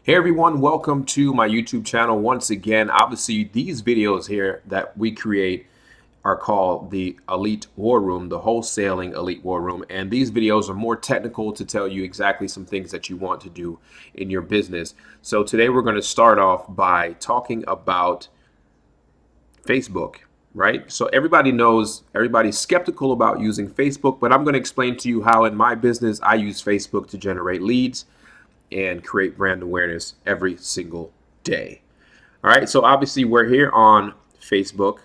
Hey everyone, welcome to my YouTube channel once again. Obviously, these videos here that we create are called the Elite War Room, the Wholesaling Elite War Room. And these videos are more technical to tell you exactly some things that you want to do in your business. So today we're going to start off by talking about Facebook, right? So everybody knows, everybody's skeptical about using Facebook, but I'm going to explain to you how in my business I use Facebook to generate leads and create brand awareness every single day. All right, so obviously we're here on Facebook.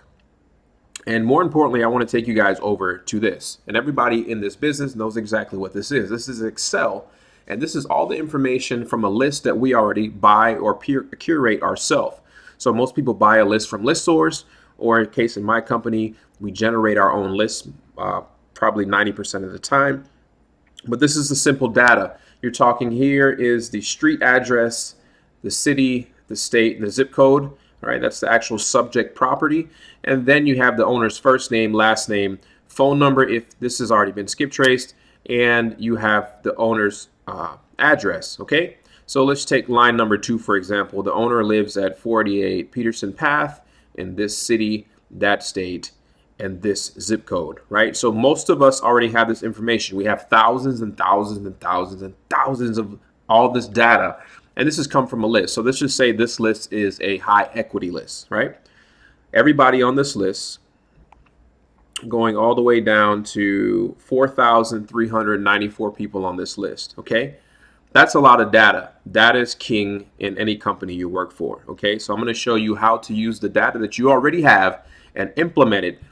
And more importantly, I want to take you guys over to this. And everybody in this business knows exactly what this is. This is Excel. And this is all the information from a list that we already buy or curate ourselves. So most people buy a list from list source, or in case in my company, we generate our own lists probably 90% of the time. But this is the simple data. You're talking here is the street address, the city, the state, and the zip code. All right, that's the actual subject property. And then you have the owner's first name, last name, phone number if this has already been skip traced, and you have the owner's address. Okay, so let's take line number 2, for example. The owner lives at 48 Peterson Path in this city, that state, and this zip code, right? So most of us already have this information. We have thousands and thousands and thousands and thousands of all this data, and this has come from a list. So let's just say this list is a high equity list, right? Everybody on this list, going all the way down to 4,394 people on this list, okay? That's a lot of data. Data is king in any company you work for, okay? So I'm going to show you how to use the data that you already have and implement it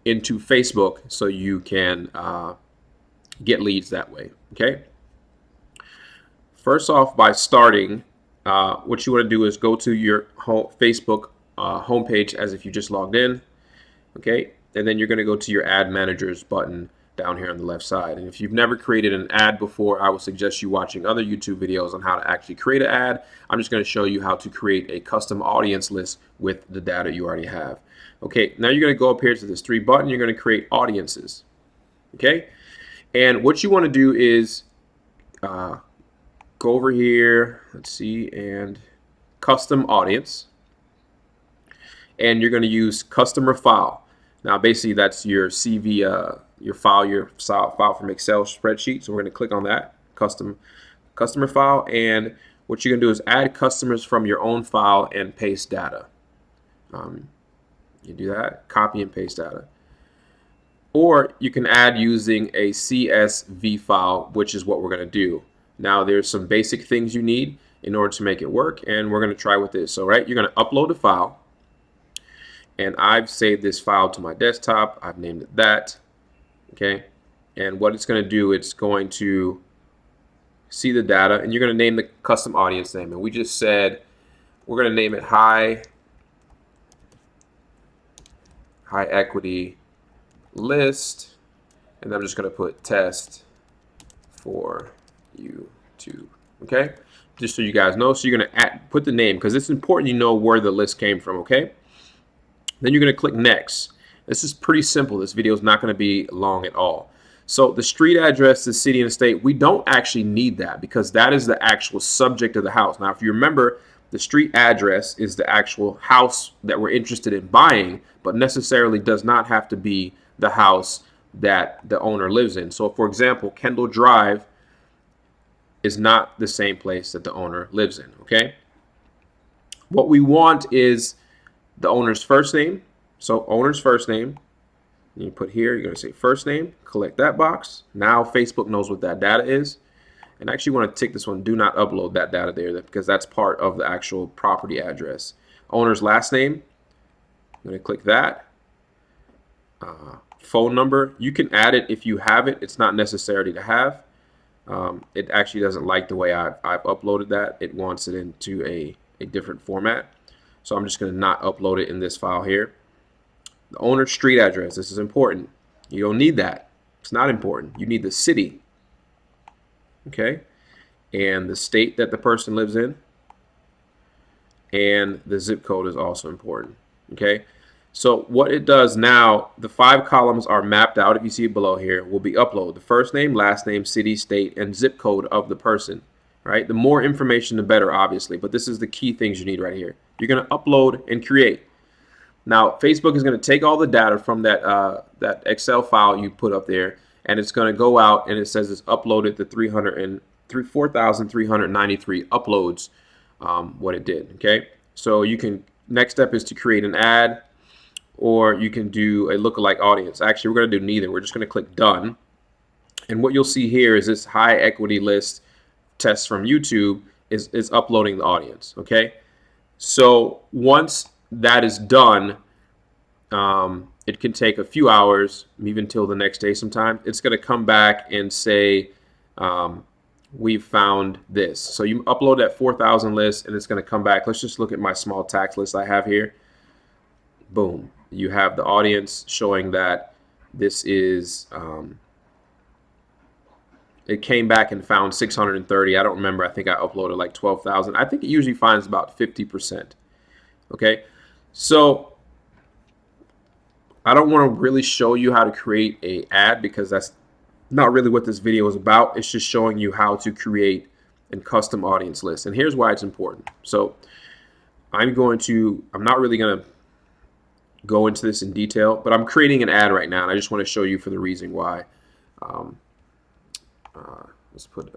into Facebook so you can get leads that way. Okay. First off, by starting, what you want to do is go to your Facebook homepage as if you just logged in. Okay. And then you're going to go to your ad managers button down here on the left side. And if you've never created an ad before, I would suggest you watching other YouTube videos on how to actually create an ad. I'm just going to show you how to create a custom audience list with the data you already have. Okay, now you're going to go up here to this 3 button. You're going to create audiences. Okay, and what you want to do is go over here. Let's see, and custom audience. And you're going to use customer file. Now, basically, that's your CV, your file from Excel spreadsheet. So we're going to click on that customer file, and what you're going to do is add customers from your own file and paste data. You do that, copy and paste data. Or you can add using a CSV file, which is what we're going to do. Now, there's some basic things you need in order to make it work, and we're going to try with this. So, right, you're going to upload a file, and I've saved this file to my desktop. I've named it that. Okay, and what it's going to do, it's going to see the data, and you're going to name the custom audience name. And we just said we're going to name it high equity list, and I'm just going to put test for YouTube. Okay, just so you guys know. So you're going to put the name, because it's important you know where the list came from. Okay, then you're going to click next. This is pretty simple. This video is not going to be long at all. So the street address, the city and state, we don't actually need that because that is the actual subject of the house. Now, if you remember, the street address is the actual house that we're interested in buying, but necessarily does not have to be the house that the owner lives in. So, for example, Kendall Drive is not the same place that the owner lives in, okay? What we want is the owner's first name. So, owner's first name. You put here, you're going to say first name, collect that box. Now, Facebook knows what that data is. And actually want to tick this one, do not upload that data there because that's part of the actual property address. Owner's last name, I'm going to click that. Phone number, you can add it if you have it. It's not necessary to have. It actually doesn't like the way I've uploaded that. It wants it into a different format. So I'm just going to not upload it in this file here. The owner's street address, this is important. You don't need that. It's not important. You need the city. Okay, and the state that the person lives in, and the zip code is also important. Okay, so what it does now, the 5 columns are mapped out. If you see it below here, will be upload the first name, last name, city, state, and zip code of the person. right? The more information, the better, obviously. But this is the key things you need right here. You're going to upload and create. Now, Facebook is going to take all the data from that Excel file you put up there, and it's going to go out, and it says it's uploaded to 4,393 uploads, what it did, okay? So you can, next step is to create an ad, or you can do a lookalike audience. Actually, we're going to do neither. We're just going to click done. And what you'll see here is this high equity list test from YouTube is uploading the audience, okay? So once that is done, it can take a few hours, even till the next day sometime. It's going to come back and say, we've found this. So you upload that 4,000 list, and it's going to come back. Let's just look at my small tax list I have here. Boom. You have the audience showing that this is, it came back and found 630. I don't remember. I think I uploaded like 12,000. I think it usually finds about 50%. Okay. So I don't want to really show you how to create an ad because that's not really what this video is about. It's just showing you how to create a custom audience list. And here's why it's important. So I'm not really going to go into this in detail, but I'm creating an ad right now, and I just want to show you for the reason why. Let's put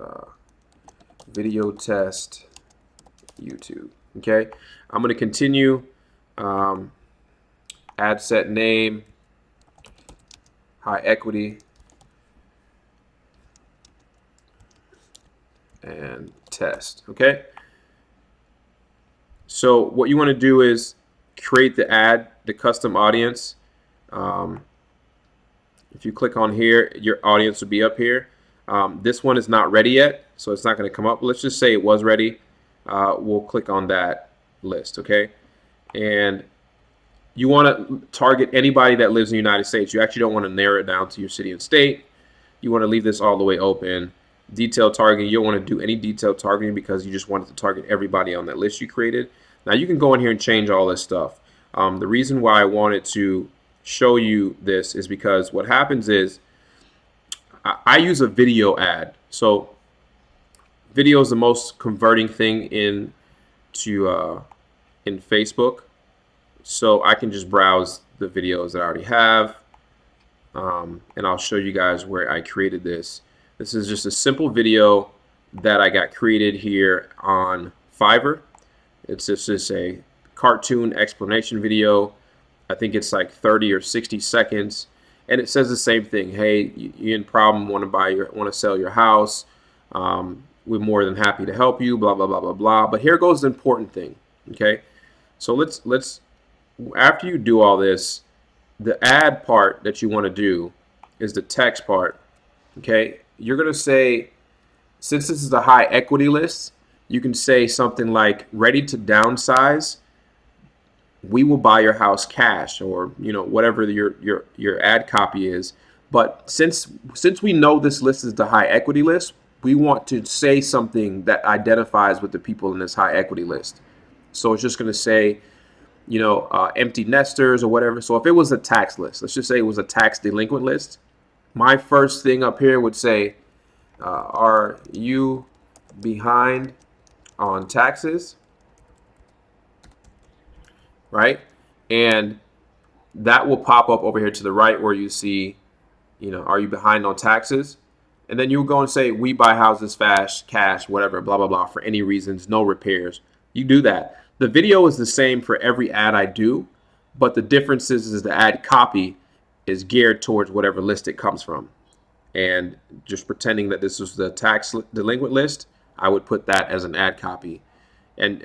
video test YouTube. Okay, I'm going to continue. Ad set name, high equity, and test. Okay. So what you want to do is create the ad, the custom audience. If you click on here, your audience will be up here. This one is not ready yet, so it's not going to come up. Let's just say it was ready. We'll click on that list, okay? And you want to target anybody that lives in the United States. You actually don't want to narrow it down to your city and state. You want to leave this all the way open. Detailed targeting, you don't want to do any detailed targeting because you just want to target everybody on that list you created. Now you can go in here and change all this stuff. The reason why I wanted to show you this is because what happens is I use a video ad. So video is the most converting thing in Facebook. So I can just browse the videos that I already have, and I'll show you guys where I created this. This is just a simple video that I got created here on Fiverr. It's just a cartoon explanation video. I think it's like 30 or 60 seconds, and it says the same thing. Hey, you're in problem, want to sell your house. We're more than happy to help you. Blah blah blah blah blah. But here goes the important thing. Okay, so let's after you do all this, the ad part that you want to do is the text part. Okay, you're gonna say, since this is a high equity list, you can say something like, ready to downsize, we will buy your house cash, or whatever your ad copy is. But since we know this list is the high equity list, we want to say something that identifies with the people in this high equity list. So it's just going to say, empty nesters or whatever. So if it was a tax list, let's just say it was a tax delinquent list, my first thing up here would say, are you behind on taxes? Right? And that will pop up over here to the right where you see, are you behind on taxes? And then you go and say, we buy houses fast, cash, whatever, blah, blah, blah, for any reasons, no repairs. You do that. The video is the same for every ad I do, but the difference is the ad copy is geared towards whatever list it comes from. And just pretending that this was the tax delinquent list, I would put that as an ad copy and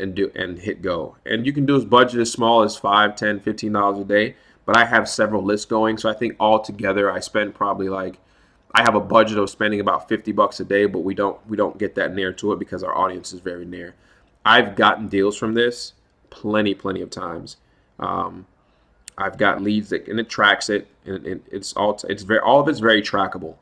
hit go. And you can do as budget as small as $5, $10, $15 a day, but I have several lists going. So I think altogether I spend probably I have a budget of spending about $50 a day, but we don't get that near to it because our audience is very near. I've gotten deals from this plenty of times. I've got leads and it tracks it, and all of it's very trackable.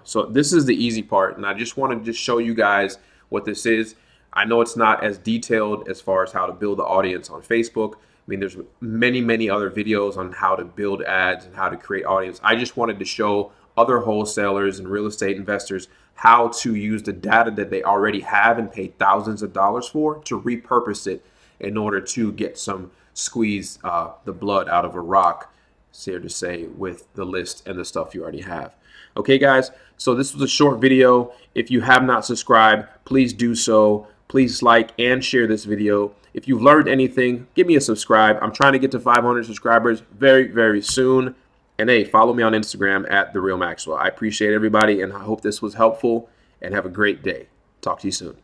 So this is the easy part, and I just want to just show you guys what this is. I know it's not as detailed as far as how to build the audience on Facebook. I mean, there's many other videos on how to build ads and how to create audience. I just wanted to show other wholesalers and real estate investors how to use the data that they already have and pay thousands of dollars for to repurpose it in order to get some squeeze the blood out of a rock, fair to say, with the list and the stuff you already have. Okay, guys, so this was a short video. If you have not subscribed, please do so. Please like and share this video. If you've learned anything, give me a subscribe. I'm trying to get to 500 subscribers very, very soon. And hey, follow me on Instagram at The Real Maxwell. I appreciate everybody, and I hope this was helpful, and have a great day. Talk to you soon.